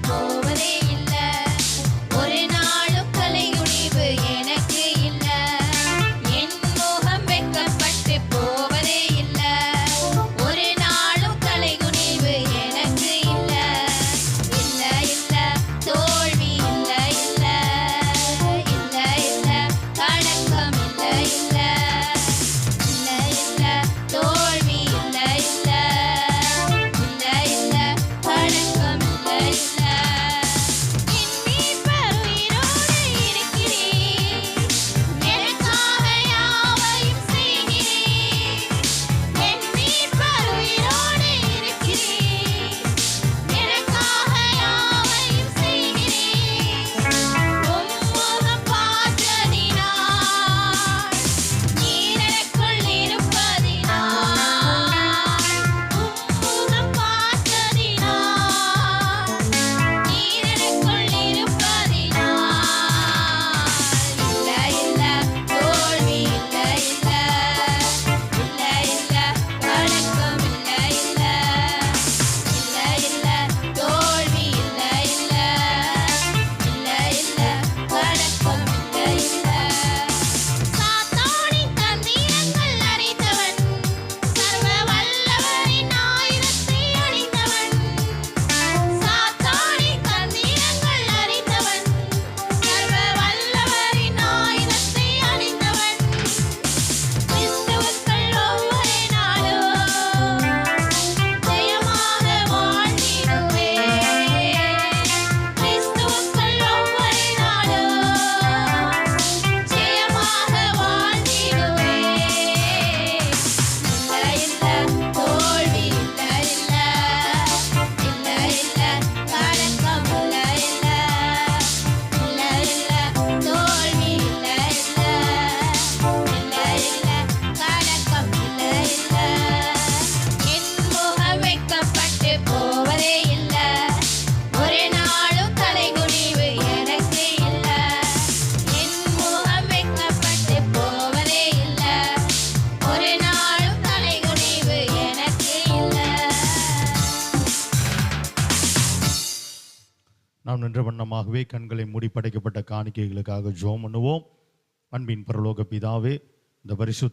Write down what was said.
போவதே இல்ல. ஒரு நாளும் தலைகுனிவு எனக்கு இல்ல. என் முகம் வெட்கப்பட்டு போவதே இல்ல. ஒரு நாளும் தலைகுனிவு எனக்கு இல்ல. இல்ல இல்ல தோல்வி இல்ல இல்ல. இல்ல இல்ல கலக்கம் இல்ல இல்ல. இல்ல இல்ல தோல்வி இல்ல இல்ல. இல்ல இல்ல கலக்கம் இல்ல இல்ல. என் மீட்பர் உயிரோடு இருக்கிறீர். எனக்காக யாவையும் செய்கிறீர். என் மீட்பர் உயிரோடு இருக்கிறீர். எனக்காக யாவையும் செய்கிறீர். உம்முகம் பார்த்ததினால் நீர் எனக்குள் இருப்பதினால். உம்முகம் பார்த்ததினால் நீர் எனக்குள் இருப்பதினால். இல்ல இல்ல தோல்வி இல்ல இல்ல. இல்ல இல்ல கலக்கம் இல்ல இல்ல. இல்ல இல்ல தோல்வி இல்ல இல்ல. இல்ல இல்ல கலக்கம் இல்ல இல்ல. சாத்தானின் தந்திரங்கள் அறிந்தவன். சர்வ வல்லவரின் ஆயுதத்தை அணிந்தவன். சாத்தானின் தந்திரங்கள் அறிந்தவன். சர்வ வல்லவரின் ஆயுதத்தை அணிந்தவன். கிறிஸ்துவுக்குள் ஒவ்வொரு நாளும் ஜெயமாக வாழ்ந்திடுவேன். கிறிஸ்துவுக்குள் ஒவ்வொரு நாளும் ஜெயமாக வாழ்ந்திடுவேன். இல்ல இல்ல தோல்வி இல்ல இல்ல. இல்ல இல்ல கலக்கம் இல்ல இல்ல. இல்ல இல்ல தோல்வி இல்ல இல்ல. இல்ல இல்ல கலக்கம் இல்ல இல்ல. என் முகம் வெட்கப்பட்டு போவதே இல்ல. ஒரு நாளும் தலைகுனிவு எனக்கு இல்ல. என் முகம் வெட்கப்பட்டு போவதே இல்ல. ஒரு நாளும் தலைகுனிவு எனக்கு இல்ல. நாம் நின்ற வண்ணமாகவே கண்களை மூடி படைக்கப்பட்ட காணிக்கைகளுக்காக ஜெபம் பண்ணுவோம். அன்பின் பரலோக பிதாவே, இந்த பரிசுத்த